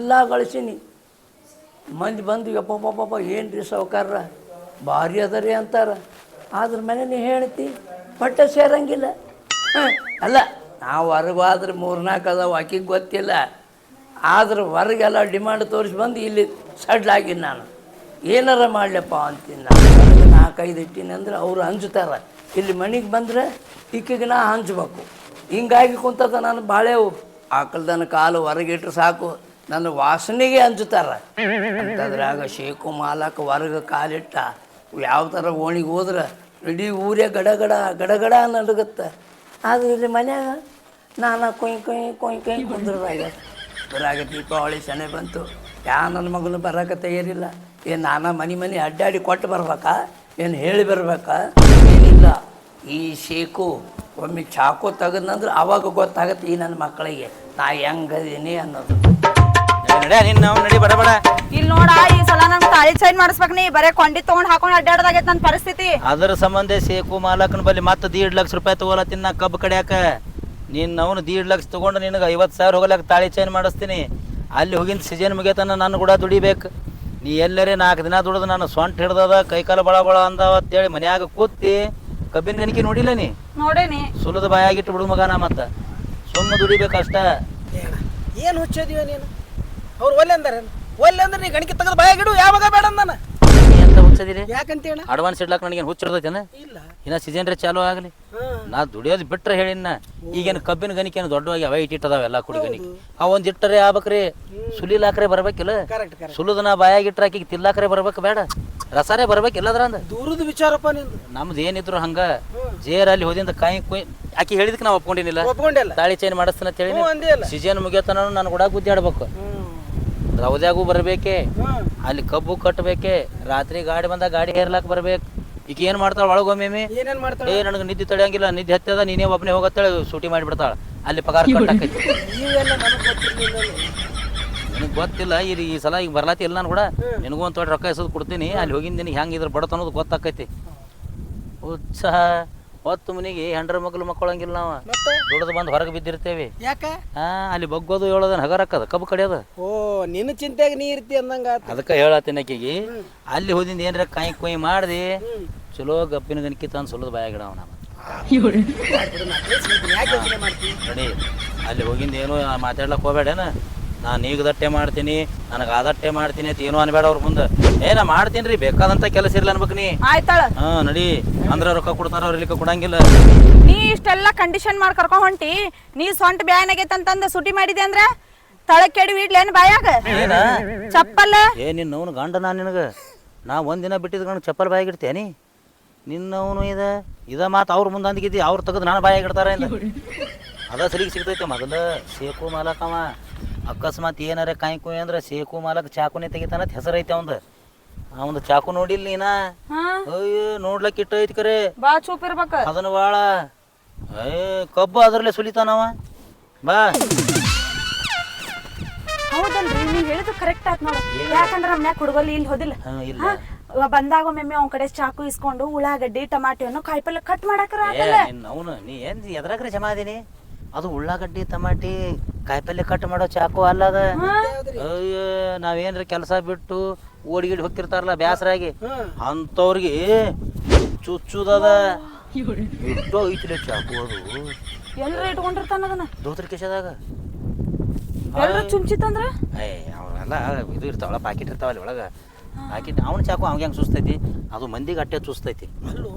ಎಲ್ಲ ಗಳಿಸೀನಿ. ಮಂದಿ ಬಂದು ಯಪ್ಪ ಏನು ರೀ ಸಾವ್ಕಾರ ಭಾರಿ ಅದರಿ ಅಂತಾರೆ. ಆದ್ರೆ ಮನೆ ನೀ ಹೇಳ್ತಿ ಬಟ್ಟೆ ಸೇರಂಗಿಲ್ಲ. ಅಲ್ಲ ನಾವು ಹೊರಗಾದ್ರೆ 3-4 ಅದಾವ ಆಕಿಗೆ ಗೊತ್ತಿಲ್ಲ. ಆದ್ರೆ ಹೊರಗೆಲ್ಲ ಡಿಮಾಂಡ್ ತೋರಿಸಿ ಬಂದು ಇಲ್ಲಿ ಸಡ್ಲಾಗಿನಿ ನಾನು. ಏನಾರ ಮಾಡಲಪ್ಪ ಅಂತೀನಿ ನಾನು. 4-5 ಇಟ್ಟೀನಿ ಅಂದ್ರೆ ಅವರು ಹಂಚ್ತಾರೆ. ಇಲ್ಲಿ ಮನೆಗೆ ಬಂದರೆ ಈಕೆಗೆ ನಾ ಹಂಚ್ಬೇಕು. ಹಿಂಗಾಗಿ ಕುಂತದ ನಾನು ಬಾಳೆವು ಆಕಳ್ದನ ಕಾಲು ಹೊರಗಿಟ್ರೆ ಸಾಕು ನನ್ನ ವಾಸನೆಗೆ ಹಂಚ್ತಾರೆ. ಅಂತದ್ರಾಗ ಶೇಖು ಮಾಲಕ ಹೊರಗೆ ಕಾಲಿಟ್ಟ ಯಾವ ಥರ ಓಣಿಗೆ ಹೋದ್ರೆ ಇಡೀ ಊರೇ ಗಡಗಡ ನಡುಗುತ್ತೆ. ಆದರೆ ಇಲ್ಲಿ ಮನ್ಯಾಗ ನಾನು ಕೊಯ್ ಕುಂದ್ರಾಗ ದೀಪಾವಳಿ ಶನೆ ಬಂತು. ನನ್ನ ಮಗನು ಬರೋಕೆ ತಯಾರಿಲ್ಲ. ಏನು ನಾನು ಮನೆ ಅಡ್ಡಾಡಿ ಕೊಟ್ಟು ಬರ್ಬೇಕಾ, ಏನು ಹೇಳಿ ಬರ್ಬೇಕಾ? ಏನಿಲ್ಲ, ಈ ಶೇಕು ಒಮ್ಮೆ ಚಾಕು ತೆಗೆದ್ನಂದ್ರೆ ಅವಾಗ ಗೊತ್ತಾಗತ್ತೆ ಈ ನನ್ನ ಮಕ್ಕಳಿಗೆ ನಾ ಹೆಂಗದೀನಿ ಅನ್ನೋದು. ನಡಿ ಬಡ ಇಲ್ಲಿ ನೋಡ, ಈ ಸಲ ನನ್ ತಾಳಿ ಚೈನ್ ಮಾಡಿಸ್ಬೇಕ್. ನೀ ಬರೇ ಕೊಂಡಿ ತಗೊಂಡ್ ಹಾಕೊಂಡ್ ಅಡ್ಡಾಡದಾಗೈತೆ ನನ್ನ ಪರಿಸ್ಥಿತಿ. ಅದರ ಸಂಬಂಧ ಶೇಕು ಮಾಲಕನ ಬಲ್ಲಿ ಮತ್ತೆ 1.5 ಲಕ್ಷ ರೂಪಾಯಿ ತಗೋಲತ್ತೀನಿ ನಾ ಕಬ್ಬು ಕಡಿಯಾಕ. ನೀನು ಅವನು 1.5 ಲಕ್ಷ ತಗೊಂಡು ನಿನಗೆ 50,000 ಹೋಗಲಕ್ಕ ತಾಳಿ ಚೈನ್ ಮಾಡಿಸ್ತೀನಿ. ಅಲ್ಲಿ ಹೋಗಿಂದ ಸೀಸನ್ ಮುಗಿಯತನ ನಾನು ಕೂಡ ದುಡಿಬೇಕು. ನೀ ಎಲ್ಲರೇ 4 ದಿನ ದುಡಿದು ನಾನು ಸೊಂಟ ಹಿಡ್ದದ ಕೈಕಾಲು ಬಳ ಅಂದವ ಅಂತೇಳಿ ಮನ್ಯಾಗ ಕೂತಿ ಕಬ್ಬಿನ ಗಣಿಕೆ ನೋಡಿಲ್ಲ ನೀ? ನೋಡೇನಿ. ಸುಲದ ಬಾಯಾಗಿಟ್ಟು ಬಿಡು ಮಗನ, ಮತ್ತೆ ಸುಮ್ಮ ದುಡಿಬೇಕಷ್ಟ. ಏನು ಹುಚ್ಚದಿವ ನೀನು? ಅವ್ರು ಒಲ್ಲೆ ಅಂದ್ರೆ ನೀ ಗಣಿಕೆ ತೆಗೆದು ಬಾಯಾಗಿಡು. ಯಾವಾಗ ಬೇಡ ಅಂದಾನ ಎಂತ ಹುಚ್ಚದಿರಿ? ಯಾಕಂತೇಳ ಅಡ್ವಾನ್ಸ್ ಇಡ್ಲಾಕ ನನಗೇನು ಹುಚ್ಚಿಡ್ತೈತೇನ? ಇಲ್ಲ, ಇನ್ನ ಸೀಸನ್ ರೇ ಚಾಲು ಆಗಲಿ. ನಾ ದುಡಿಯೋದು ಬಿಟ್ರೆ ಹೇಳಿನ. ಈಗೇನು ಕಬ್ಬಿನ ಗಣಿಕೇನು ದೊಡ್ಡವಾಗಿ ಅವ ಇಟ್ಟಿಟ್ಟದಾವ ಎಲ್ಲ ಕುಡಿ ಗಣಿಕೆ. ಅವ್ ಇಟ್ಟರೆ ಆಗ್ಬೇಕ್ರಿ, ಸುಲಿಲಾಕ್ರೆ ಬರ್ಬೇಕಿಲ್ಲ. ಸುಲಿದ ನಾ ಬಾಯಾಗಿಟ್ರೆ ಆಕಿಗೆ ತಿಲ್ಲಾಕ್ರೆ ಬರ್ಬೇಕು, ಬೇಡ ರಸಾರೇ ಬರ್ಬೇಕು ಎಲ್ಲದ್ರ ಅಂದ. ದೂರದ ವಿಚಾರಪ್ಪ ನಿಂದು. ನಮ್ದು ಏನಿದ್ರು ಹಂಗ ಜೇರ್ ಅಲ್ಲಿ ಹೋದಿಂದ ಕಾಯಿ ಕುಯ್ ಆಕಿ ಹೇಳಿದಕ್ಕೆ ನಾವು ಒಪ್ಕೊಂಡಿನಿಲ್ಲ. ತಾಳಿ ಚೈನ್ ಮಾಡಿಸ್ತಾನ ಅಂತ ಹೇಳಿ ಸೀಸನ್ ಮುಗಿಯೋತನ ನಾನು ಕೂಡ ಗುದ್ದಿ ಆಡ್ಬೇಕು. ರೌದ್ಯಾಗೂ ಬರ್ಬೇಕೆ, ಅಲ್ಲಿ ಕಬ್ಬು ಕಟ್ಟಬೇಕೆ, ರಾತ್ರಿ ಗಾಡಿ ಬಂದಾಗ ಗಾಡಿ ಹೇರ್ಲಾಕ್ ಬರ್ಬೇಕು. ಈಗ ಏನ್ ಮಾಡ್ತಾಳ ಒಳಗೊಮ್ಮೆ? ಏ ನನಗೆ ನಿದ್ದೆ ತಡೆಯಂಗಿಲ್ಲ, ನಿದ್ದೆ ಹತ್ತದ ನೀನೇ ಒಬ್ಬನೇ ಹೋಗತ್ತಾಳೆ, ಸೂಟಿ ಮಾಡಿಬಿಡ್ತಾಳ. ಅಲ್ಲಿ ಪಗಾರ ಕಟ್ಟಾಕೈತಿ. ನಿನಗೆ ಗೊತ್ತಿಲ್ಲ. ಈ ಸಲ ಈಗ ಬರ್ಲಾತಿ ಇಲ್ಲ ನಾನು ಕೂಡ ನಿನಗೂ ಒಂದು ತೊಡೆ ರೊಕ್ಕ ಎಸೋದು ಕೊಡ್ತೀನಿ. ಅಲ್ಲಿ ಹೋಗಿನ ನಿನಗೆ ಹೆಂಗೆ ಇದ್ರ ಬಡತ ಅನ್ನೋದು ಗೊತ್ತಾಕೈತಿ. ಉತ್ಸಾಹ ಹೊತ್ತು ಮನೆಗೆ ಹೆಂಡ್ರ ಮಕ್ಕಳಂಗಿಲ್ಲ. ನಾವು ದುಡ್ದು ಬಂದು ಹೊರಗೆ ಬಿದ್ದಿರ್ತೇವೆ. ಯಾಕೆ? ಅಲ್ಲಿ ಬಗ್ಗೋದು ಹೇಳೋದನ್ನ ಹಗರಕ್ಕದ ಕಬ್ಬು ಕಡಿಯೋದು. ಓ, ನಿನ್ನ ಚಿಂತೆಗೆ ನೀ ಇರ್ತಿ ಅಂದಂಗ. ಅದಕ್ಕೆ ಹೇಳತ್ತೀನಿ ಆಕಿಗೆ, ಅಲ್ಲಿ ಹೋದಿಂದ ಏನ್ರ ಕಾಯಿ ಕೊಯ್ ಮಾಡ್ದಿ ಚಲೋ ಗಪ್ಪಿನ ಗಣಿಕೆ ತಂದು ಸುಲದ ಬಾಯ ಗಿಡ ಅವನ ನೋಡಿ. ಅಲ್ಲಿ ಹೋಗಿಂದ ಏನು ಮಾತಾಡ್ಲಕ್ಕೆ ಹೋಗ್ಬೇಡೇನ. ನಾನು ಈಗ ದಟ್ಟೆ ಮಾಡ್ತೀನಿ, ನನಗೆ ಆದಟ್ಟೆ ಮಾಡ್ತೀನಿ ಅಂತ ಏನೋ ಅನ್ಬೇಡ ಅವ್ರ ಮುಂದೆ. ನಾ ಮಾಡ್ತೀನಿ ರೀ, ಬೇಕಾದಂತ ಕೆಲಸ ಇರ್ಲಿ ಅನ್ಬೇಕು ನೀ. ಆಯ್ತಾಳ ನಡಿ ಅಂದ್ರೆ ರೊಕ್ಕ ಕೊಡ್ತಾರ, ಅವ್ರ ಇಲ್ಲಿಕ ಕೊಡಂಗಿಲ್ಲ. ನೀ ಇಷ್ಟೆಲ್ಲ ಕಂಡೀಷನ್ ಮಾಡಿ ಕರ್ಕೊಂಡ್ ಹೊಂಟಿ. ನೀ ಸೊಂಟ ಬ್ಯಾನ್ ಆಗೈತಂತಂದ ಸುಟಿ ಮಾಡಿದೆ ಅಂದ್ರ ತಳಕ್ ಕೆಡಿ ಇಡ್ಲೇನ್ ಬಾಯಾಗ ಚಪ್ಪಲ್ಲ? ನಿನ್ನವನು ಗಂಡ ನಾನು ನಿನಗೆ ನಾ ಒಂದಿನ ಬಿಟ್ಟಿದ್ ಗಂಡ ಚಪ್ಪಲ್ ಬಾಯಾಗಿಡ್ತೇನಿ. ನಿನ್ನವನು ಇದ ಮಾತು ಅವ್ರ ಮುಂದೆ ಅಂದಿಗಿದ್ದಿ, ಅವ್ರು ತೆಗೆದು ನಾನು ಬಾಯಾಗಿಡ್ತಾರ ಅದ ಸರಿಗೆ ಸಿಗ್ತೈತೆ. ಮೊದಲು ಶೇಕು ಮಾಲಕವ ಅಕಸ್ಮಾತ್ ಏನಾರ ಕಾಯಿ ಕುಯ್ ಅಂದ್ರೆ ಶೇಕು ಮಾಲಕ್ ಚಾಕುನೇ ತೆಗಿತಾನತ್ ಹೆಸರೈತೆ ಅವಂದು. ಅವಂದು ಚಾಕು ನೋಡಿಲ್ಲ ನೀನ? ಅಯ್ಯೋ ನೋಡ್ಲಕ್ ಇಟ್ಟ ಐತಿ ಕರೆ, ಬಾ ಚೂಪ್ ಇರ್ಬೇಕ ಅದನ್ನ ಬಾಳ. ಕಬ್ಬು ಅದರಲ್ಲೇ ಸುಲಿತಾನವ. ಬಾ ಹೌದಲ್ರಿ, ನೀವ್ ಹೇಳಿದ್ದು ಕರೆಕ್ಟ್ ಆತ್ ನೋಡ. ಯಾಕಂದ್ರ ನಮ್ನ್ಯಾಕ ಹುಡುಗಲ್ಲಿ ಇಲ್ಲಿ ಹೋದಿಲ್ಲ. ಬಂದಾಗ ಒಮ್ಮೆ ಅವ್ನ ಕಡೆ ಚಾಕು ಇಸ್ಕೊಂಡು ಉಳ್ಳಾಗಡ್ಡಿ ಟಮಾಟಿಯನ್ನು ಕಾಯಿಪಲ್ಲೆ ಕಟ್ ಮಾಡಾಕರ ಅವನು ನೀ ಏನ್ ಎದ್ರಾಗ್ರೆ ಜಮಾ ಅದೀನಿ. ಅದು ಉಳ್ಳಾಗಡ್ಡಿ ಟಮಾಟಿ ಕಾಯಿಪಲ್ಲೆ ಕಟ್ ಮಾಡೋ ಚಾಕು ಅಲ್ಲದ. ಅಯ್ಯೋ ನಾವೇನ್ರ ಕೆಲಸ ಬಿಟ್ಟು ಓಡಿಗಿಡಿ ಹೋಗ್ತಿರ್ತಾರಲ್ಲ ಬ್ಯಾಸರಾಗಿ, ಅಂತವ್ರಿಗೆ ಚುಚ್ಚುದದ ಇಟ್ಟೋ ಐತಿಲ್ಲ ಚಾಕು. ಅದು ಎಲ್ರ ಇಟ್ಕೊಂಡಿರ್ತಾನ ಅದನ್ನ ದೋತ್ರ ಕಿಶದಾಗ. ಎಲ್ರ ಚುಂಚಿತಂದ್ರ ಅವರೆಲ್ಲ ಇದು ಇರ್ತಾವಲ್ಲ, ಪಾಕಿಟ್ ಇರ್ತಾವಲ್ಲಿ ಒಳಗ ಪಾಕಿಟ್. ಅವನ ಚಾಕು ಅವಾಗ ಹೆಂಗೆ ಸುಸ್ತೈತಿ, ಅದು ಮಂದಿಗೆ ಅಟ್ಟೆ ಚುಸ್ತೈತಿ.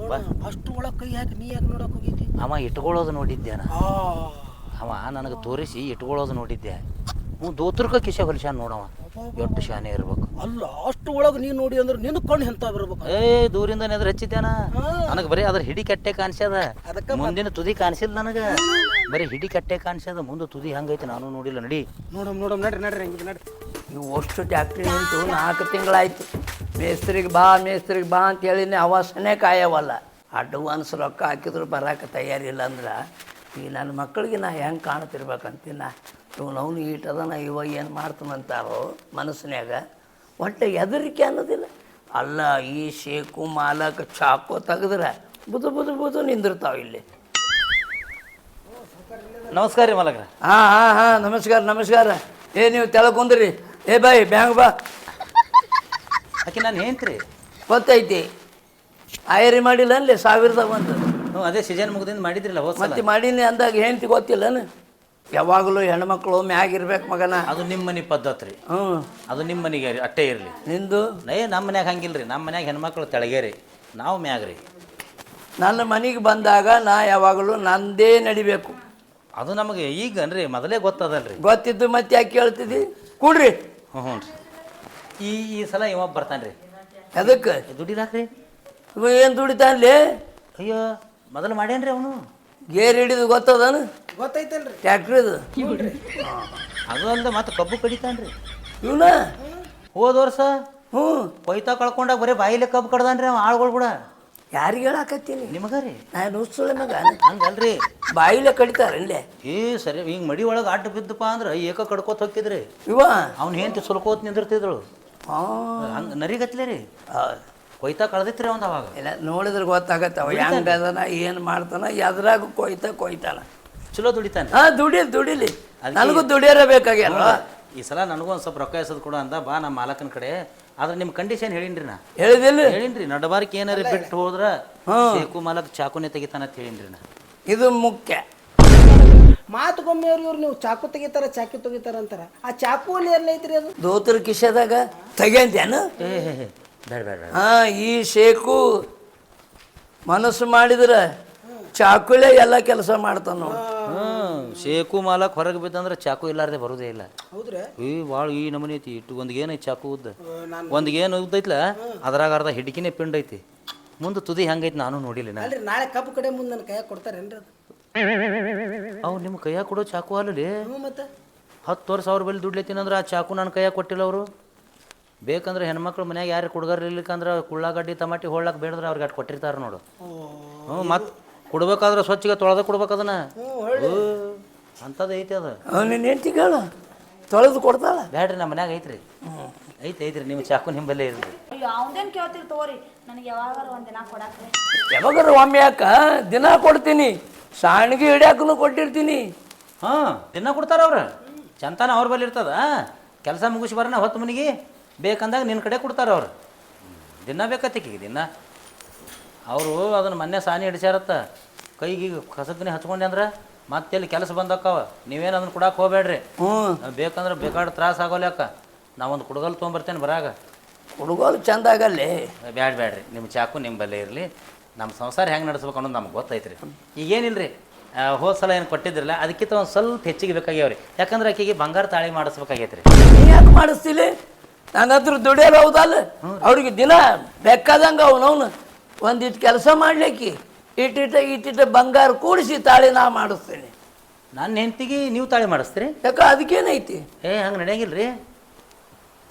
ಅಷ್ಟು ಒಳಗೆ ಕೈ ಹಾಕಿ ನೀ ಯಾಕೆ ನೋಡಕ್ ಹೋಗಿದ್ದಿ? ಅವ ಇಟ್ಕೊಳ್ಳೋದು ನೋಡಿದ್ದೆ. ಅವ ನನಗೆ ತೋರಿಸಿ ಇಟ್ಕೊಳ್ಳೋದು ನೋಡಿದ್ದೆ. ದೋತ್ರಕ ಕಿಶೆ ಹೊಲಿಶಾನ್ ನೋಡವ, ಎಷ್ಟು ಶಾನೆ ಇರ್ಬೇಕು. ಅಲ್ಲ, ಅಷ್ಟು ಒಳಗೆ ನೀನು ನೋಡಿ ಅಂದ್ರೆ ನಿನ್ನ ಕಣ್ಣು ಎಂತ ಬರ್ಬೇಕು. ದೂರಿಂದ ನೆದ್ರ ಹಚ್ಚಿದ್ದೇನ. ನನಗೆ ಬರೀ ಅದ್ರ ಹಿಡಿ ಕಟ್ಟೆ ಕಾಣಿಸ್ಯದ, ಮುಂದಿನ ತುದಿ ಕಾಣಿಸಿಲ್ಲ ನನಗೆ. ಬರೀ ಹಿಡಿ ಕಟ್ಟೆ ಕಾಣಿಸ್ಯದ, ಮುಂದೆ ತುದಿ ಹಂಗೈತಿ ನಾನು ನೋಡಿಲ್ಲ. ನಡಿ ನೋಡಮ್ ನಡ್ರಿ ಇವು ಅಷ್ಟು ಟ್ಯಾಕ್ಟ್ರಿ ನಿಂತು 4 ತಿಂಗಳಾಯ್ತು. ಮೇಸ್ತ್ರಿಗೆ ಬಾ ಅಂತ ಹೇಳಿನಿ, ಅವಸನೇ ಕಾಯವಲ್ಲ. ಅಡ್ವಾನ್ಸ್ ರೊಕ್ಕ ಹಾಕಿದ್ರು ಬರೋಕೆ ತಯಾರಿಲ್ಲ ಅಂದ್ರೆ ಈ ನನ್ನ ಮಕ್ಕಳಿಗೆ ನಾ ಹೆಂಗೆ ಕಾಣ್ತಿರ್ಬೇಕಂತೀನ. ಇವನವನು ಈಟದನ ಇವ ಏನು ಮಾಡ್ತಾನಂತಾರೋ ಮನಸ್ಸಿನಾಗ. ಒಟ್ಟು ಹೆದರಿಕೆ ಅನ್ನೋದಿಲ್ಲ. ಅಲ್ಲ, ಈ ಶೇಕು ಮಾಲಕ ಚಾಕು ತೆಗೆದ್ರೆ ಬುದು ನಿಂದಿರ್ತಾವ ಇಲ್ಲಿ. ನಮಸ್ಕಾರ ರೀ ಮಾಲಕ್ರ. ಹಾಂ ನಮಸ್ಕಾರ. ನೀವು ತೆಳಕೊಂದ್ರಿ. ಏ ಬಾಯ್ ಬ್ಯಾಂಗ್ ಬಾ. ಆಕೆ ನಾನು ಹೇಳ್ತೀರಿ ಗೊತ್ತೈತಿ ಆಯರಿ ಮಾಡಿಲ್ಲ ಅಲ್ಲೇ 1000 ಒಂದು ಹ್ಞೂ ಅದೇ ಸೀಸನ್ ಮುಗ್ದಿಂದ ಮಾಡಿದ್ರಲ್ಲ ಹೋದ ಮತ್ತೆ ಮಾಡೀನಿ ಅಂದಾಗ ಹೆಂಡ್ತಿ ಗೊತ್ತಿಲ್ಲನ ಯಾವಾಗಲೂ ಹೆಣ್ಮಕ್ಳು ಮ್ಯಾಗಿರ್ಬೇಕು ಮಗನ. ಅದು ನಿಮ್ಮ ಮನೆ ಪದ್ಧತಿ ರೀ. ಹ್ಞೂ ಅದು ನಿಮ್ಮ ಮನೆಗೆ ಅಟ್ಟೆ ಇರಲಿ. ನಿಂದು ನಮ್ಮ ಮನ್ಯಾಗ ಹಂಗಿಲ್ಲ ರೀ. ನಮ್ಮ ಮನ್ಯಾಗ ಹೆಣ್ಮಕ್ಳು ತೆಳಗೇರಿ, ನಾವು ಮ್ಯಾಗ ರೀ. ನನ್ನ ಮನೆಗೆ ಬಂದಾಗ ನಾ ಯಾವಾಗಲೂ ನಂದೇ ನಡಿಬೇಕು. ಅದು ನಮಗೆ ಈಗ ಅನ್ರಿ ಮೊದಲೇ ಗೊತ್ತದಲ್ರಿ. ಗೊತ್ತಿದ್ದು ಮತ್ತೆ ಯಾಕೆ ಕೇಳ್ತಿದ್ದಿ? ಕೂಡ್ರಿ. ಹ್ಞೂ ರೀ. ಈ ಸಲ ಇವ ಬರ್ತಾನೆ ರೀ. ಅದಕ್ಕೆ ದುಡಿಲಾಕ್ರಿ. ಇವ ಏನು ದುಡಿತಾನ್ಲಿ? ಅಯ್ಯೋ ಮೊದಲು ಮಾಡ್ಯಾನ್ರಿ ಅವನು. ಗೇರ್ ಹಿಡಿದು ಗೊತ್ತದನು? ಗೊತ್ತೈತಲ್ರಿ ಟ್ಯಾಕ್ಟ್ರಿದು. ಅದು ಅಲ್ದ ಮತ್ತೆ ಕಬ್ಬು ಕಡಿತಾನ್ರಿ ಇವನ. ಹೋದ ವರ್ಷ ಹ್ಞೂ ಕೊಯ್ತಾ ಕಳ್ಕೊಂಡಾಗ ಬರೀ ಬಾಯಿಲೆ ಕಬ್ಬು ಕಡ್ದಾನ್ರಿ ಅವ ಆಳ್ಗಳು ಕೂಡ. ಯಾರಿಗೆ ಹೇಳಾಕತ್ತೀನಿ? ನಿಮಗ ರೀ. ನಾನು ಉತ್ಸಳ ಮಗ ಹಂಗಲ್ರಿ, ಬಾಯಿಲೆ ಕಡಿತಾರಲ್ಲೇ. ಸರಿ ಹಿಂಗೆ ಮಡಿ ಒಳಗೆ ಅಡ್ಡ ಬಿದ್ದಪ್ಪ ಅಂದ್ರೆ ಏಕ ಕಡ್ಕೋತ ಹೋಗಿದ್ರಿ. ಇವ ಅವ್ನು ಹೆಂಡತಿ ಸುಲ್ಕೋತ್ ನಿಂದಿರ್ತಿದ್ರು. ಹಾಂ ಹಂಗೆ ನರಿಗತ್ಲೆ ರೀ. ಕೊಯ್ತಾ ಕಳ್ದಿತ್ರಿ ಅವ್ನು ಅವಾಗ. ಇಲ್ಲ ನೋಡಿದ್ರೆ ಗೊತ್ತಾಗತ್ತೆ ಅವ ಹೆಂಗೆ ಅದನ ಏನು ಮಾಡ್ತಾನ, ಎದ್ರಾಗ ಕೊಯ್ತಾನ. ಚಲೋ ದುಡಿತಾನೆ. ಹಾಂ ದುಡಿಲಿ ನನಗೂ ದುಡಿಯೋರ ಬೇಕಾಗ್ಯಲ್ಲ. ಈ ಸಲ ನನಗೂ ಒಂದು ಸ್ವಲ್ಪ ರೊಕ್ಕ ಎಸದ್ ಕೊಡು ಅಂದ ಬಾ ನಮ್ಮ ಮಾಲಕನ ಕಡೆ. ಆದ್ರೆ ನಿಮ್ಮ ಕಂಡೀಷನ್ ಹೇಳಿನ್ರಿ ನಾ. ಹೇಳಿನ್ರಿ ನಡಬಾರ್ಕ್ ಏನಾರ ಬಿಟ್ಟು ಹೋದ್ರ ಶೇಕು ಮಾಲಕ್ ಚಾಕುನೇ ತೆಗಿತಾನಂತ ಹೇಳಿನ್ರಿ ನಾ. ಇದು ಮುಖ್ಯ. ಮಾತುಗೊಮ್ಮೆ ಇವ್ರು ನೀವು ಚಾಕು ತೆಗಿತಾರ ಅಂತಾರ. ಆ ಚಾಕು ಅಲ್ಲಿ ಎಲ್ಲ ಐತ್ರಿ ಅದು? ದೋತ್ರ ಕಿಶದಾಗ ತೆಗ್ಯಂತೇನು? ಬೇಡ ಬೇಡ. ಹಾಂ ಈ ಶೇಕು ಮನಸ್ಸು ಮಾಡಿದ್ರೆ ಚಾಕುಲೇ ಎಲ್ಲ ಕೆಲಸ ಮಾಡ್ತಾನ ನೋಡಿ. ಶೇಕು ಮಾಲಕ್ ಹೊರಗೆ ಬಿದ್ದಂದ್ರೆ ಚಾಕು ಇಲ್ಲಾರ್ದೆ ಬರೋದೇ ಇಲ್ಲ. ಹೌದ್ರಿ? ಭಾಳ ಈ ನಮೂನಿ ಐತಿ. ಇಟ್ಟು ಒಂದಿಗೇನೈತಿ ಚಾಕು ಉದ್ದ, ಒಂದಿಗೇನು ಉದ್ದೈತ್ಲ ಅದ್ರಾಗ ಅರ್ಧ ಹಿಡ್ಕಿನೇ ಪಿಂಡ್ ಐತಿ. ಮುಂದೆ ತುದಿ ಹೆಂಗೈತಿ ನಾನು ನೋಡಿಲ್ಲ. ಅಲ್ರಿ ನಾಳೆ ಕಬ್ಬು ಕಡೆ ಮುಂದೆ ನನ್ನ ಕೈಯಾಗ ಕೊಡ್ತಾರೇನ್ರಿ ಅದು? ಅವು ನಿಮ್ಮ ಕೈಯಾಗ ಕೊಡೋ ಚಾಕು ಅಲ್ಲಲ್ಲಿ. ಮತ್ತೆ 10,000 ಬೆಲೆ ದುಡ್ಲೇತೀನಂದ್ರೆ ಆ ಚಾಕು ನನ್ನ ಕೈಯಾಗ ಕೊಟ್ಟಿಲ್ಲ ಅವರು. ಬೇಕಂದ್ರೆ ಹೆಣ್ಮಕ್ಳು ಮನ್ಯಾಗ ಯಾರು ಕುಡ್ಗಾರ ಇರ್ಲಿಕ್ಕಂದ್ರೆ ಉಳ್ಳಾಗಡ್ಡಿ ಟಮಾಟಿ ಹೊಳ್ಳಕ್ಕೆ ಬೇಡದ್ರೆ ಅವ್ರಿಗೆ ಅಷ್ಟು ಕೊಟ್ಟಿರ್ತಾರೆ ನೋಡು. ಹ್ಞೂ ಮತ್ತೆ ಕೊಡ್ಬೇಕಾದ್ರೆ ಸ್ವಚ್ಛಗೆ ತೊಳೆದ ಕೊಡ್ಬೇಕದನ್ನ. ಅಂಥದ್ದು ಐತಿ ಅದು. ನಿನ್ನ ಹೆಂಡ್ತಿ ಕೇಳ ತೊಳೆದು ಕೊಡ್ತಾಳ? ಬ್ಯಾಡ್ರಿ ನಮ್ಮ ಮನ್ಯಾಗ ಐತ್ರಿ. ಐತ್ರಿ ನಿಮ್ಮ ಚಾಕು ನಿಂಬಲ್ಲೇ ಇರ್ರಿ. ಯಾವ್ದೇನ್ ಕೇಳ್ತೀರಿ ತಗೋರಿ, ನನಗೆ ಯಾವಾಗಾರ ಒಂದಿನ ಕೊಡಾಕ್ರಿ. ಯಾವಾಗಾರ ಒಮ್ಮೆ ಯಾಕ ದಿನ ಕೊಡ್ತೀನಿ. ಸಾಣಿಗೆ ಹಿಡಿಯಾಕನು ಕೊಟ್ಟಿರ್ತೀನಿ. ಹಾಂ ದಿನ ಕೊಡ್ತಾರ ಅವ್ರು. ಚಂತಾನ ಅವ್ರ ಬಲ್ಲಿ ಇರ್ತದ. ಕೆಲಸ ಮುಗಿಸಿ ಬರೋಣ ಹೊತ್ತು ಮನೆಗೆ ಬೇಕಂದಾಗ ನಿನ್ನ ಕಡೆ ಕೊಡ್ತಾರೆ ಅವ್ರು. ದಿನ ಬೇಕತ್ತಿಗೆ ದಿನ. ಅವರು ಅದನ್ನು ಮೊನ್ನೆ ಸಾನಿ ಹಿಡಿಸ್ಯಾರತ್ತ. ಕೈಗೆ ಕಸಗ್ನಿ ಹಚ್ಕೊಂಡೆ ಅಂದ್ರೆ ಮತ್ತೆ ಅಲ್ಲಿ ಕೆಲಸ ಬಂದಕ್ಕವ. ನೀವೇನು ಅದನ್ನು ಕೊಡಕ್ಕೆ ಹೋಗ್ಬೇಡ್ರಿ. ಬೇಕಂದ್ರೆ ಬೇಕಾದ್ರೆ ತ್ರಾಸ ಆಗೋಲ್ಯಾಕ. ನಾವೊಂದು ಕುಡ್ಗಲ್ ತೊಗೊಂಬರ್ತೇನೆ ಬರಾಗ. ಹುಡುಗರು ಚಂದ ಆಗಲ್ಲೇ. ಬ್ಯಾಡ್ರಿ ನಿಮ್ಮ ಚಾಕು ನಿಂಬಲ್ಲೇ ಇರಲಿ. ನಮ್ಮ ಸಂಸಾರ ಹೆಂಗೆ ನಡೆಸ್ಬೇಕು ಅನ್ನೋದು ನಮ್ಗೆ ಗೊತ್ತೈತ್ರಿ. ಈಗೇನಿಲ್ಲ ರೀ, ಹೋದ ಸಲ ಏನು ಕೊಟ್ಟಿದ್ರಲ್ಲ ಅದಕ್ಕಿಂತ ಒಂದು ಸ್ವಲ್ಪ ಹೆಚ್ಚಿಗೆ ಬೇಕಾಗ್ಯಾವ್ರಿ. ಯಾಕಂದ್ರೆ ಆಕೆಗೆ ಬಂಗಾರ ತಾಳಿ ಮಾಡಿಸ್ಬೇಕಾಗೈತ್ರಿ. ನೀ ಯಾಕೆ ಮಾಡಿಸ್ತಿಲ್ಲ? ನನ್ನ ಹತ್ರ ದುಡಿಯೋರು ಹೌದಲ್ಲ. ಅವ್ರಿಗೆ ದಿನ ಬೇಕಾದಂಗೆ ಅವನವನು ಒಂದಿಟ್ಟು ಕೆಲಸ ಮಾಡ್ಲಿಕ್ಕೆ ಇಟ್ಟಿಟ್ಟ ಬಂಗಾರ ಕೂಡಿಸಿ ತಾಳಿ ನಾ ಮಾಡಿಸ್ತೇನೆ. ನನ್ನ ಹೆಂಡ್ತಿಗೆ ನೀವು ತಾಳಿ ಮಾಡಿಸ್ತೀರಿ? ಯಾಕೆ ಅದಕ್ಕೇನೈತಿ? ಹಂಗೆ ನಡೆಯಂಗಿಲ್ಲ ರೀ.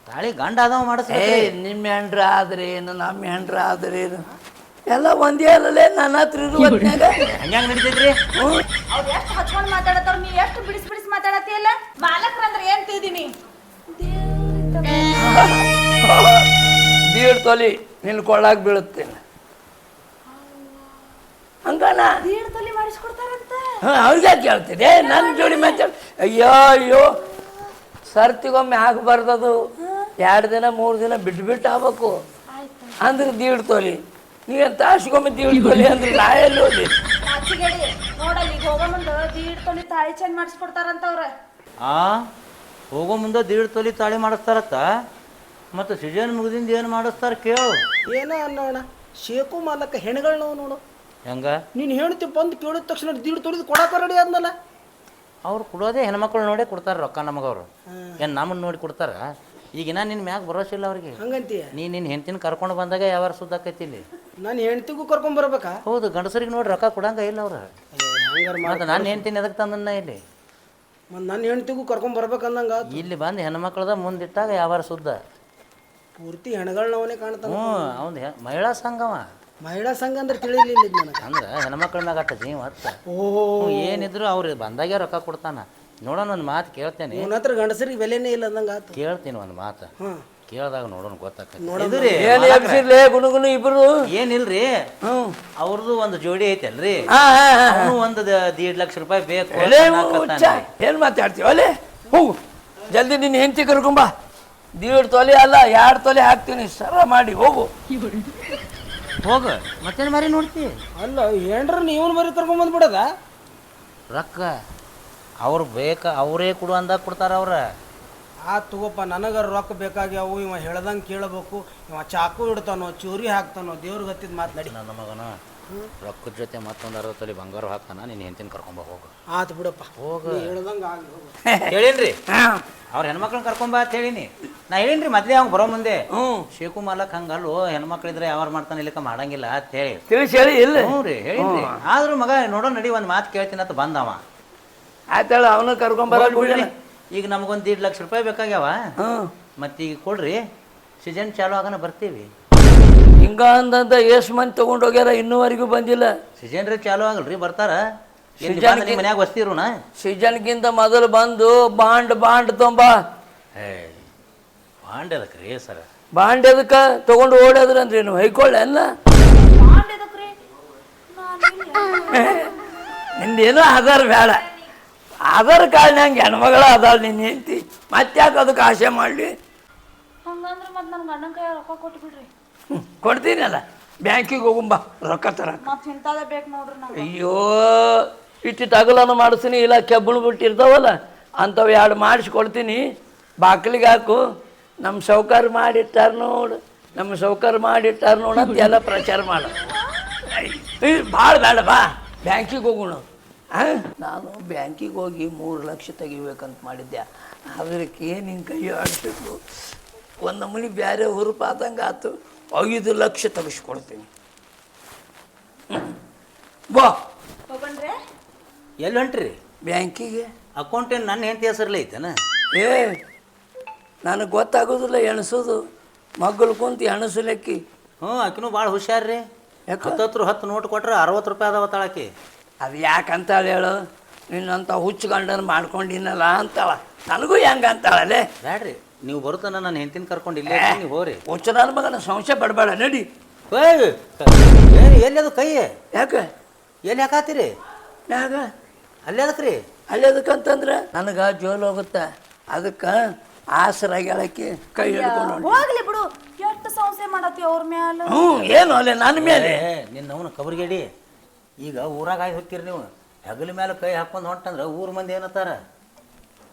ತಾಳಿ ಗಂಡ ಆದವ ಮಾಡಿಸ್ರಿ. ನಿಮ್ಮ ಹೆಂಡ್ರ ಆದ್ರೆ ಏನು, ನಮ್ಮ ಹೆಂಡ್ರ ಆದ್ರೆ ಏನು, ಎಲ್ಲ ಒಂದೇ ಅಲ್ಲೇ ನನ್ನ ಹತ್ರ ಇರುವಾಗ ಹಂಗೆ ನಡೀತೈತ್ರಿ. ಅವ್ರು ಎಷ್ಟು ಹಚ್ಕೊಂಡು ಮಾತಾಡತ್ತಾರ, ನೀ ಎಷ್ಟು ಬಿಡಿಸಿ ಮಾತಾಡತ್ತಿಯಲ್ಲ. ಮಾಲಕ್ರಂದ್ರೆ ಏನ್ ತಿಳ್ದೀನಿ? ದೀಡ್ ತೊಲಿ ನಿನ್ನ ಕೊಳ್ಳಾಗ ಬೀಳುತ್ತೇನೆ ಹಂಗಣ. ದೀಡ್ ತೊಲಿ ಮಾಡಿಸ್ಕೊಡ್ತಾರಂತ. ಅವ್ರಿಗೆ ಕೇಳ್ತಿದ್ದೆ ನನ್ನ ಜೋಡಿ ಮಾತಾಡ. ಅಯ್ಯೋ ಸರ್ತಿಗೊಮ್ಮೆ ಆಗಬಾರ್ದದು. 2 ದಿನ 3 ದಿನ ಬಿಟ್ಟು ಆಗ್ಬೇಕು ಅಂದ್ರೆ ದೀಡ್ ತೊಲಿ. ನೀವೇನು ತಾಸಿಗೊಮ್ಮೆ ದೀಡ್ ತೊಲಿ ಅಂದ್ರೆ ನಾ ಎಲ್ಲಿ ಹೋಗಿ ನೋಡಲ್ಲಿ ಹೋಗೋ ಮುಂದೆ ದೀಡ್ ತೊಲಿ ತಾಳಿ ಚೇಂಜ್ ಮಾಡಿಸ್ಕೊಡ್ತಾರಂತ ಅವ್ರ. ಹೋಗೋ ಮುಂದೆ ದೀಡ್ ತೊಲಿ ತಾಳಿ ಮಾಡಿಸ್ತಾರತ್ತ. ಮತ್ತು ಸೀಸನ್ ಮುಗಿದಿಂದ ಏನು ಮಾಡಿಸ್ತಾರ ಕೇಳು. ಏನೋ ಅನ್ನೋಣ. ಶೇಕು ಮಾಲಕ ಹೆಣ್ಗಳು ನೋಡು ಹೆಂಗ ನೀನು ಹೇಳ್ತಿ ಬಂದು ಕೇಳಿದ ತಕ್ಷಣ ದೀಡ್ ತೊಲಿದು ಕೊಡಾಕ ರೆಡಿ ಆದ್ನಲ್ಲ. ಅವ್ರು ಕೊಡೋದೇ ಹೆಣ್ಮಕ್ಳು ನೋಡೇ ಕೊಡ್ತಾರೆ ರೊಕ್ಕ ನಮಗವ್ರು. ಏನು ನಮ್ಮನ್ನು ನೋಡಿ ಕೊಡ್ತಾರ? ಈಗಿನ ನಿನ್ನ ಮ್ಯಾಗ ಭರೋಸೆ ಇಲ್ಲ ಅವ್ರಿಗೆ. ಹಂಗಂತೀಯ? ನಿನ್ನ ಹೆಂಡ್ತಿನ ಕರ್ಕೊಂಡು ಬಂದಾಗ ಯಾವಾರ ಸುದ್ದಾಕೈತಿ ಇಲ್ಲಿ. ನಾನು ಹೆಂಡ್ತಿಗೂ ಕರ್ಕೊಂಡ್ ಬರ್ಬೇಕಾ? ಹೌದು, ಗಂಡಸರಿಗೆ ನೋಡಿ ರೊಕ್ಕ ಕೊಡಂಗ ಇಲ್ಲ ಅವ್ರು. ಮತ್ತು ನಾನು ಹೆಂಡ್ತಿನ ಎದಕ್ಕೆ ತಂದನ್ನ ಇಲ್ಲಿ? ಮತ್ತು ನನ್ನ ಹೆಂಡ್ತಿಗೂ ಕರ್ಕೊಂಡ್ ಬರ್ಬೇಕಂದಂಗ ಇಲ್ಲಿ ಬಂದು ಹೆಣ್ಮಕ್ಳದ ಮುಂದಿಟ್ಟಾಗ ಯಾವಾರ ಸುದ್ದ ಪೂರ್ತಿ ಹೆಣ್ಗಳನ್ನವನೇ ಕಾಣ್ತಾನ. ಅವ್ನು ಮಹಿಳಾ ಸಂಘವ. ಮಹಿಳಾ ಸಂಘ ಅಂದ್ರೆ ತಿಳಿಲಿಲ್ಲ ನನಗೆ. ಅಂದ್ರೆ ಹೆಣ್ಮಕ್ಳ ಮ್ಯಾಗ ಅಟ್ಟ ಜೀವ ಹತ್ತ. ಏನಿದ್ರು ಅವ್ರು ಬಂದಾಗೆ ರೊಕ್ಕ ಕೊಡ್ತಾನ. ನೋಡೋಣ ಒಂದು ಮಾತು ಕೇಳ್ತೇನೆ. ಅವನ ಹತ್ರ ಗಂಡಸರಿಗೆ ಬೆಲೆನೇ ಇಲ್ಲ ಅಂದಂಗ ಆತು. ಕೇಳ್ತೀನಿ ಒಂದು ಮಾತು. ಕೇಳಿದಾಗ ನೋಡೋಣ ಗೊತ್ತಾಗ್ತದೆ. ಗುಣಗುಣ ಇಬ್ರು ಏನಿಲ್ರಿ, ಅವ್ರದ್ದು ಒಂದು ಜೋಡಿ ಐತಲ್ರಿ, ಅವನು ಒಂದು 1.5 ಲಕ್ಷ ರೂಪಾಯಿ ಬೇಕು. ಏನ್ ಮಾತಾಡ್ತೀವಿ ಅಲ್ಲೇ? ಹೋಗು ಜಲ್ದಿ ನಿನ್ನ ಹೆಂಡತಿ ಕರ್ಕೊಂಬ. 1.5 ತೊಲೆ ಅಲ್ಲ 2 ತೊಲೆ ಹಾಕ್ತೀನಿ ಸರ ಮಾಡಿ ಹೋಗು. ಹೋಗ ಮತ್ತೇನು ಮಾರಿ ನೋಡ್ತಿ. ಅಲ್ಲ ಏನ್ರ ನೀವನ್ ಬರೀ ಕರ್ಕೊಂಬಂದು ಬಿಡದ ರೊಕ್ಕ ಅವ್ರು ಅವರೇ ಕೊಡು ಅಂದಾಗ ಕೊಡ್ತಾರ ಅವ್ರ. ಆ ತಗೋಪ್ಪ ನನಗರ ರೊಕ್ಕ ಬೇಕಾಗ್ಯಾವು. ಇವ ಹೇಳ್ದಂಗೆ ಕೇಳಬೇಕು. ಇವ ಚಾಕು ಇಡ್ತಾನೋ ಚೂರಿ ಹಾಕ್ತಾನೋ ದೇವ್ರಿಗೆ ಹತ್ತಿದ ಮಾತನಾಡಿ. ನನ್ನ ಮಗನ ರೊಕ್ಕದ ಜೊತೆ ಮತ್ತೊಂದು 60 ತೊಲೆ ಬಂಗಾರ ಹಾಕ್ತಾನ. ನೀನು ಹೆಂಡತಿನ ಕರ್ಕೊಂಬ ಹೋಗು. ಆತು ಬಿಡಪ್ಪ ಹೋಗ ಹೇಳ್ದಂಗೆ ಆಗಲಿ ಹೋಗು. ಹೇಳಿನ್ರಿ ಅವ್ರ ಹೆಣ್ಮಕ್ಳನ್ನ ಕರ್ಕೊಂಬ ಅಂತ ಹೇಳಿನಿ. ನಾ ಹೇಳಿನ್ರಿ ಮೊದ್ಲೇ ಅವ್ನು ಬರೋ ಮುಂದೆ ಶೇಕು ಮಾಲಕ್ ಹಂಗಲ್ಲೋ ಹೆಣ್ಮಕ್ಳಿದ್ರೆ ಯಾವಾರ ಮಾಡ್ತಾನೆ ಇಲ್ಲಿಕ ಮಾಡಂಗಿಲ್ಲ ಅಂತ ಹೇಳಿ ತಿಳಿಸಿ ಹೇಳಿ ಇಲ್ಲ. ಹ್ಞೂ ರೀ ಹೇಳಿನ್ರಿ. ಆದ್ರೂ ಮಗ ನೋಡೋ ನಡಿ ಒಂದು ಮಾತು ಕೇಳ್ತೀನಿ ಅಂತ ಬಂದವ. ಆಯ್ತಾಳ ಅವನು ಕರ್ಕೊಂಬರ. ಈಗ ನಮಗೊಂದು 1.5 ಲಕ್ಷ ರೂಪಾಯಿ ಬೇಕಾಗ್ಯಾವ. ಮತ್ತೀಗ ಕೊಡ್ರಿ ಸೀಸನ್ ಚಾಲು ಆಗನ ಬರ್ತೀವಿ. ಹಿಂಗ ಅಂದಂತ ಎಷ್ಟು ಮಂದಿ ತಗೊಂಡು ಹೋಗ್ಯಾರ ಇನ್ನೂವರೆಗೂ ಬಂದಿಲ್ಲ. ಸೀಸನ್ ರೀ ಚಾಲು ಆಗಲ್ರಿ ಬರ್ತಾರ. ಮನ್ಯಾಗ ವಸ್ತಿರುಣ ಸೀಸನ್ಗಿಂತ ಮೊದಲು ಬಂದು ಬಾಂಡ್ ತೊಂಬ. ಬಾಂಡ್ ಅದಕ್ರಿ ಸರ. ಬಾಂಡ್ ಎದಕ್ಕ ತಗೊಂಡು ಓಡೋದ್ರಂದ್ರಿ ನೀವು ಹೈಕೊಳ್ಳಿ ಅಲ್ಲ. ನಿಂದೇನೋ ಆಧಾರ ಬೇಡ. ಆಧಾರ್ ಕಾರ್ಡ್ ನಂಗೆ ಹೆಣ್ಮಗಳ ಅದಾಳ ನಿನ್ನ ಹೆಂಡತಿ. ಮತ್ತ್ಯಾಕೆ ಅದಕ್ಕೆ ಆಸೆ ಮಾಡಲಿ. ಹಂಗಂದ್ರೆ ಮತ್ತೆ ನನ್ನ ಗಂಡನ ಕೈ ರೊಕ್ಕ ಕೊಟ್ಟು ಬಿಡ್ರಿ. ಕೊಡ್ತೀನಲ್ಲ ಬ್ಯಾಂಕಿಗೆ ಹೋಗುಂಬ ರೊಕ್ಕ ತರ. ಮತ್ತೆ ಇಂಥದೇ ಬೇಕು ನೋಡ್ರಿ ನಂಗೆ. ಅಯ್ಯೋ ಇಟ್ಟು ಅಗಲನ್ನು ಮಾಡಿಸ್ತೀನಿ. ಇಲ್ಲ ಕೆಬ್ಬಳು ಬಿಟ್ಟಿರ್ತಾವಲ್ಲ ಅಂಥವು 2 ಮಾಡಿಸ್ಕೊಡ್ತೀನಿ. ಬಾಗಿಲಿಗೆ ಹಾಕು. ನಮ್ಮ ಸೌಕಾರ ಮಾಡಿಟ್ಟಾರ ನೋಡು, ನಮ್ಮ ಸೌಕಾರ ಮಾಡಿಟ್ಟಾರ ನೋಡು ಅಂತ ಎಲ್ಲ ಪ್ರಚಾರ ಮಾಡು. ಭಾಳ ಬೇಡ ಬಾ ಬ್ಯಾಂಕಿಗೆ ಹೋಗೋಣ. ನಾನು ಬ್ಯಾಂಕಿಗೆ ಹೋಗಿ 3 ಲಕ್ಷ ತೆಗಿಬೇಕಂತ ಮಾಡಿದ್ದೆ. ಅದಕ್ಕೆ ಏನು ಹಿಂಗೆ ಕೈ ಆಡ್ತಿದ್ಲು. ಒಂದು ನಮೂನಿ ಬೇರೆ ಹುರುಪು ಆದಂಗೆ ಆಯ್ತು. 5 ಲಕ್ಷ ತೆಗಿಸ್ಕೊಡ್ತೀನಿ. ಬಾ ಹೋಗಣ್ರೆ. ಎಲ್ಲಿ ಹೊಂಟ್ರಿ? ಬ್ಯಾಂಕಿಗೆ. ಅಕೌಂಟ್ ಏನು ನನ್ನ ಹೆಂಡತಿ ಹೆಸರಲ್ಲಿ ಐತೆನ? ನನಗೆ ಗೊತ್ತಾಗೋದಿಲ್ಲ ಎಣಸೋದು. ಮಗ್ಗಲು ಕುಂತು ಎಣಸಲೆಕ್ಕಿ. ಆಕಿನೂ ಭಾಳ ಹುಷಾರ್ರಿ. 10 ನೋಟ್ ಕೊಟ್ರೆ 60 ರೂಪಾಯಿ ಅದಾವ ತಾಳಕಿ. ಅದು ಯಾಕಂತ ಹೇಳು. ನಿನ್ನಂಥ ಹುಚ್ಚು ಗಂಡನ ಮಾಡ್ಕೊಂಡಿನಲ್ಲ ಅಂತಾಳ. ನನಗೂ ಹೆಂಗೆ ಅಂತಾಳಲ್ಲೇ. ಬ್ಯಾಡ್ರಿ ನೀವು ಬರುತ್ತಾನ ನನ್ನ ಹೆಂಡತಿನ ಕರ್ಕೊಂಡು ಇಲ್ಲೇ ನೀವು ಹೋರಿ. ಹುಚ್ಚು ನನ್ನ ಮಗನ ಸಂಶಯ ಪಡಬೇಡ ನಡಿ. ಎಲ್ಲಿ ಅದು ಕೈ ಯಾಕೆ ಎಲ್ಲಿ ಯಾಕಾತೀರಿ? ಯಾಕ ಅಲ್ಲೇ ಅದಕ್ರಿ. ಅಲ್ಲಿ ಅದಕ್ಕಂತಂದ್ರೆ ನನಗೆ ಜೋಲು ಹೋಗುತ್ತೆ. ಅದಕ್ಕೆ ಆಸರಾಗಿ ಹೇಳಕ್ಕೆ ಕೈ ಹಿಡ್ಕೊಂಡು ಹೋಗ್ಲಿ ಬಿಡು. ಎಷ್ಟು ಸಂಶಯ ಮಾಡತ್ತಿ ಅವ್ರ ಮ್ಯಾಲ. ಏನು ಅಲ್ಲೇ ನನ್ನ ಮೇಲೆ. ನಿನ್ನ ಅವನು ಕಬರ್ಗೇಡಿ. ಈಗ ಊರಾಗ ಆಗಿ ಹೋಗ್ತೀರಿ ನೀವು. ಹೆಗಲ ಮೇಲೆ ಕೈ ಹಾಕೊಂಡು ಹೊಂಟಂದ್ರೆ ಊರ ಮಂದಿ ಏನತ್ತಾರ?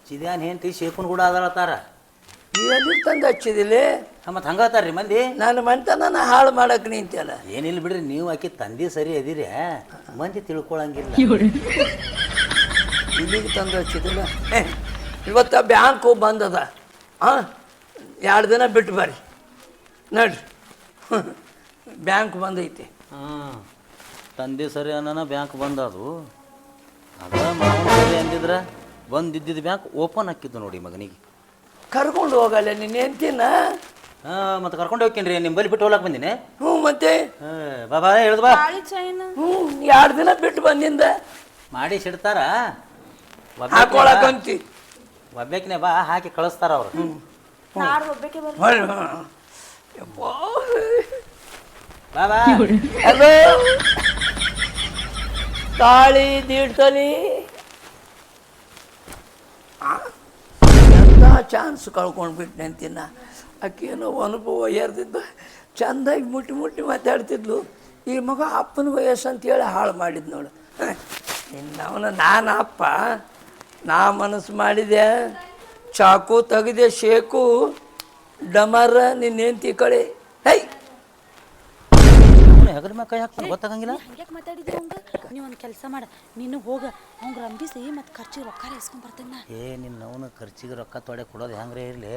ಚಿದ್ಯಾನ್ ಹೆಂಡತಿ ಶೇಕುನ್ ಕೂಡ ಅದಳತ್ತಾರ. ಎಲ್ಲಿ ತಂದು ಹಚ್ಚಿದಿಲ್ಲ. ಮತ್ತು ಹಂಗತ್ತಾರ್ರಿ ಮಂದಿ. ನಾನು ಮನ್ತನ ಹಾಳು ಮಾಡಕ್ಕೆ ನಿಂತಲ್ಲ. ಏನಿಲ್ಲ ಬಿಡ್ರಿ ನೀವು ಆಕಿ ತಂದೆ ಸರಿ ಅದಿರಿ. ಮಂದಿ ತಿಳ್ಕೊಳಂಗಿಲ್ಲ. ಇಲ್ಲಿಗೆ ತಂದು ಹಚ್ಚಿದಿಲ್ಲ. ಇವತ್ತು ಬ್ಯಾಂಕು ಬಂದದ. 2 ದಿನ ಬಿಟ್ಟು ಬರ್ರಿ ನಡ್ರಿ. ಬ್ಯಾಂಕ್ ಬಂದೈತಿ. ತಂದೆ ಸರಿ ಅನ್ನೋಣ ಬ್ಯಾಂಕ್ ಬಂದದು. ಅದ ಮಾವನ ಸರಿ ಅಂದಿದ್ರೆ ಬಂದಿದ್ದಿದ್ದು ಬ್ಯಾಂಕ್ ಓಪನ್ ಹಾಕಿದ್ದು ನೋಡಿ ಮಗನಿಗೆ. ಕರ್ಕೊಂಡು ಹೋಗಲ್ಲ ನಿನ್ನ ಹೆಂಡ್ತಿನ. ಮತ್ತೆ ಕರ್ಕೊಂಡು ಹೋಗ್ತೀನಿ ರೀ. ನಿಮ್ಮ ಬಳಿ ಬಿಟ್ಟು ಹೋಗ್ಲಾಕ್ ಬಂದಿನಿ. ಮತ್ತೆ ಬಾಬಾ ಹೇಳ್ದು ಬಾ. 2 ದಿನ ಬಿಟ್ಟು ಬಂದಿಂದ ಮಾಡಿ ಸಿಡ್ತಾರ. ಹಾಕೊಳಕಂತಿ ಒಬ್ಬೇಕಿನೇ ಬಾ ಹಾಕಿ ಕಳಿಸ್ತಾರ ಅವ್ರು. ಬಾಬಾ ಹಲೋ ತಾಳಿ 1.5 ತೊಲೆ. ಎಂಥ ಚಾನ್ಸ್ ಕಳ್ಕೊಂಡು ಬಿಟ್ಟು ಅಂತಿನ. ಆಕೇನೋ ಅನುಭವ ಎರ್ದಿದ್ದು ಚೆಂದಾಗಿ ಮುಟ್ಟಿ ಮಾತಾಡ್ತಿದ್ಲು. ಈ ಮಗ ಅಪ್ಪನ ವಯಸ್ಸು ಅಂತೇಳಿ ಹಾಳು ಮಾಡಿದ್ ನೋಡು. ಇನ್ನವನು ನಾನು ಅಪ್ಪ ನಾ ಮನಸ್ಸು ಮಾಡಿದೆ. ಚಾಕು ತೆಗೆದೆ ಶೇಕು ಡಮರ ನಿನ್ನ ಹೆಂಡ್ತಿ ಕಡೆ. ಹೈ ಹೆಗಲ ಮ್ಯಾಗ ಕೈ ಹಾಕ್ತಾನೆ ಗೊತ್ತಾಗಂಗಿಲ್ಲ. ಹಂಗ್ಯಾಕೆ ಮಾತಾಡಿದ್ರಿ ಅವಂಗ? ನೀವು ಒಂದು ಕೆಲಸ ಮಾಡ. ನೀನು ಹೋಗ ಅವ್ಗೆ ರಂಬಿಸಿ ಮತ್ತು ಖರ್ಚಿಗೆ ರೊಕ್ಕ ಇಸ್ಕೊಂಡ್ ಬರ್ತಾನ. ನಿನ್ನ ಅವನು ಖರ್ಚಿಗೆ ರೊಕ್ಕ ತೊಡೆ ಕೊಡೋದು ಹೆಂಗ್ರೆ ಇರಲಿ.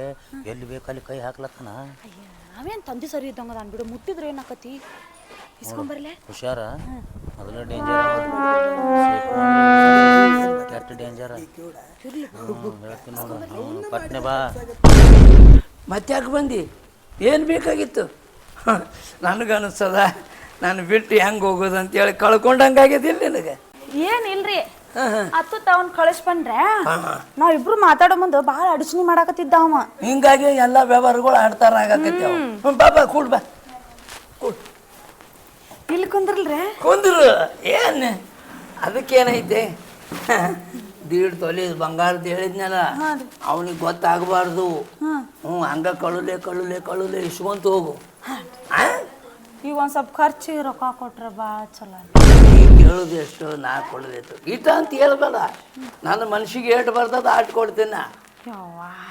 ಎಲ್ಲಿ ಬೇಕಲ್ಲಿ ಕೈ ಹಾಕ್ಲತ್ತಾನ. ಅಯ್ಯ ನಾವೇನು ತಂದೆ ಸರಿ ಇದ್ದಂಗ ನಾನು ಬಿಡು. ಮುಟ್ಟಿದ್ರೆ ಏನಾಕತಿ ಇಸ್ಕೊಂಬರ್ಲೆ. ಹುಷಾರ. ಮೊದಲ ಡೇಂಜರ್ ಕೆಟ್ಟ ಡೇಂಜರ್. ಹೇಳ್ತೀನಿ ನೋಡು ಪಟ್ನೆ ಬಾ. ಮತ್ತ್ಯಾಕೆ ಬಂದು ಏನು ಬೇಕಾಗಿತ್ತು? ನನಗನ್ನಿಸ್ತದ ನಾನು ಬಿಟ್ಟು ಹೆಂಗೆ ಹೋಗೋದು ಅಂತೇಳಿ ಕಳ್ಕೊಂಡಂಗಾಗ್ಯದಿಲ್ಲ ನಿನಗೆ. ಏನಿಲ್ರಿ ಅತ್ತು ತಾವನ್ ಕಳಿಸ್ ಬಂದ್ರೆ ನಾವಿಬ್ರು ಮಾತಾಡೋ ಮುಂದೆ ಭಾಳ ಅಡಚಣೆ ಮಾಡಾಕತ್ತಿದ್ದ ಅವ. ಹಿಂಗಾಗಿ ಎಲ್ಲ ವ್ಯವಹಾರಗಳು ಆಡ್ತಾರ ಆಗಕತ್ತೇವ. ಬಾಬಾ ಕೂಡ್ ಬಾ ಕೂಡ್. ಇಲ್ಲಿ ಕುಂದ್ರಲ್ರಿ. ಕುಂದ್ರು ಏನು ಅದಕ್ಕೇನೈತೆ. ದೀಡ್ ತೊಲೆ ಬಂಗಾರದ ಹೇಳಿದ್ನಲ್ಲ ಅವನಿಗೆ ಗೊತ್ತಾಗಬಾರ್ದು. ಹಂಗ ಕಳುಲೆ ಇಸ್ಕೊಂತ ಹೋಗು. ಈಗ ಒಂದ್ ಸ್ವಲ್ಪ ಖರ್ಚಿಗೆ ರೊಕ್ಕ ಕೊಟ್ರೆ ಭಾಳ ಚಲೋ. ನೀ ಕೇಳೋದು ಎಷ್ಟು, ನಾ ಕೊಡೋದು ಎಷ್ಟು ಈಟ ಅಂತ ಹೇಳ್ಬೇಡ. ನನ್ನ ಮನಸ್ಸಿಗೆ ಏಟು ಬರ್ತದ ಆಟ ಕೊಡ್ತೀನಿ ನಾ.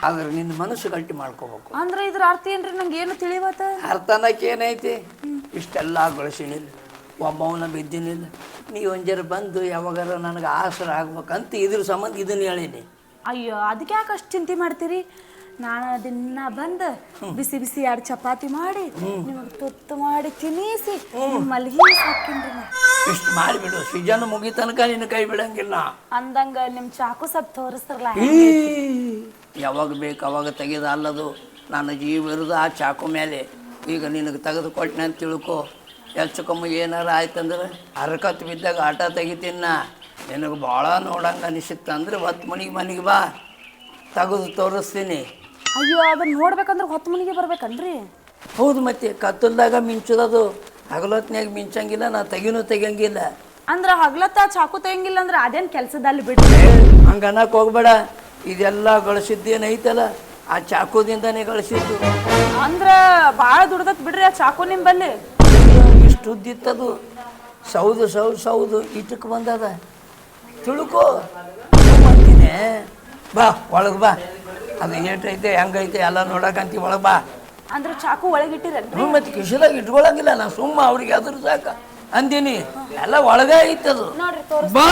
ಆದ್ರೆ ನಿನ್ನ ಮನಸ್ಸು ಗಟ್ಟಿ ಮಾಡ್ಕೋಬೇಕು. ಅಂದ್ರೆ ಇದ್ರ ಅರ್ಥ ಏನ್ರಿ? ನಂಗೆ ಏನು ತಿಳಿವತ್ತ? ಅರ್ಥನಕ್ಕೆ ಏನೈತಿ? ಇಷ್ಟೆಲ್ಲ ಗಳಿಸಿನಿಲ್ಲ, ಒಬ್ಬವನ ಬಿದ್ದಿನಿಲ್ಲ. ನೀವು ಒಂಜರ ಬಂದು ಯಾವಾಗಾರ ನನಗೆ ಆಸರ ಆಗ್ಬೇಕಂತ ಇದ್ರ ಸಂಬಂಧ ಇದನ್ನ ಹೇಳೀನಿ. ಅಯ್ಯೋ, ಅದಕ್ಕೆ ಯಾಕೆ ಅಷ್ಟು ಚಿಂತೆ ಮಾಡ್ತೀರಿ? ನಾನು ದಿನ ಬಂದು ಬಿಸಿ ಬಿಸಿ 2 ಚಪಾತಿ ಮಾಡಿ ನಿಮಗೆ ತುತ್ತು ಮಾಡಿ ತಿನ್ನಿಸಿ ಮಲ್ಗಿ ಸಾಕಿನ್ರಿ. ಇಷ್ಟು ಮಾಡಿಬಿಡು, ಸೀಜನ್ ಮುಗಿ ತನಕ ನಿನ್ನ ಕೈ ಬಿಡಂಗಿಲ್ಲ. ಅಂದಂಗ ನಿಮ್ಮ ಚಾಕು ಸ್ವಲ್ಪ ತೋರಿಸ್ತಾರಲ್ಲ, ಯಾವಾಗ ಬೇಕು ಅವಾಗ ತೆಗೆದು ಅಲ್ಲದು. ನನ್ನ ಜೀವ ಇರೋದು ಆ ಚಾಕು ಮೇಲೆ. ಈಗ ನಿನಗೆ ತೆಗೆದು ಕೊಟ್ಟನೆ ಅಂತ ತಿಳ್ಕೊ. ಹೆಚ್ಚು ಕಮ್ಮಿ ಏನಾರ ಆಯ್ತಂದ್ರೆ ಹರಕತ್ತು ಬಿದ್ದಾಗ ಆಟ ತೆಗಿತೀನ. ನಿನಗೆ ಭಾಳ ನೋಡಂಗೆ ಅನಿಸುತ್ತೆ ಅಂದ್ರೆ ಹೊತ್ತು ಮನೆಗೆ ಬಾ, ತೆಗೆದು ತೋರಿಸ್ತೀನಿ. ಅಯ್ಯೋ, ಅದನ್ನ ನೋಡ್ಬೇಕಂದ್ರೆ ಹೊತ್ತು ಮನೆಗೆ ಬರ್ಬೇಕನ್ರಿ? ಹೌದು, ಮತ್ತೆ ಕತ್ತಲ್ದಾಗ ಮಿಂಚೋದದು, ಹಗಲೊತ್ನ್ಯಾಗ ಮಿಂಚಂಗಿಲ್ಲ. ನಾ ತೆಗಿಯಂಗಿಲ್ಲ. ಅಂದ್ರೆ ಹಗ್ಲತ್ತ ಚಾಕು ತೆಗಿಂಗಿಲ್ಲ ಅಂದ್ರೆ ಅದೇನು ಕೆಲಸದಲ್ಲಿ ಬಿಡ್ರಿ. ಹಂಗೆ ಅನ್ನಕ್ಕೆ ಹೋಗ್ಬೇಡ. ಇದೆಲ್ಲ ಗಳಿಸಿದ್ದೇನೈತಲ್ಲ ಆ ಚಾಕುದಿಂದನೇ ಗಳಿಸಿದ್ದು. ಅಂದ್ರೆ ಭಾಳ ದುಡ್ದತ್ ಬಿಡ್ರಿ ಆ ಚಾಕು ನಿಂಬಲ್ಲಿ. ಇಷ್ಟು ಉದ್ದಿತ್ತದು, ಸೌದು ಇಟ್ಟಕ್ಕೆ ಬಂದದ ತಿಳ್ಕೊ ಅಂತೀನಿ. ಬಾ ಒಳಗೆ ಬಾ, ಅದು ಏಟೈತೆ ಹೆಂಗೈತೆ ಎಲ್ಲ ನೋಡಕಂತೀವಿ. ಒಳಗೆ ಬಾ. ಅಂದ್ರೆ ಚಾಕು ಒಳಗಿಟ್ಟಿರಲ್ರಿ? ಮತ್ತೆ ಕಿಶದಾಗ ಇಟ್ಕೊಳಂಗಿಲ್ಲ. ನಾ ಸುಮ್ಮ ಅವ್ರಿಗೆ ಅದ್ರ ಸಾಕ ಅಂತೀನಿ. ಎಲ್ಲ ಒಳಗೆ ಐತದು. ನೋಡ್ರಿ ತೋರಿಸ್. ಬಾ.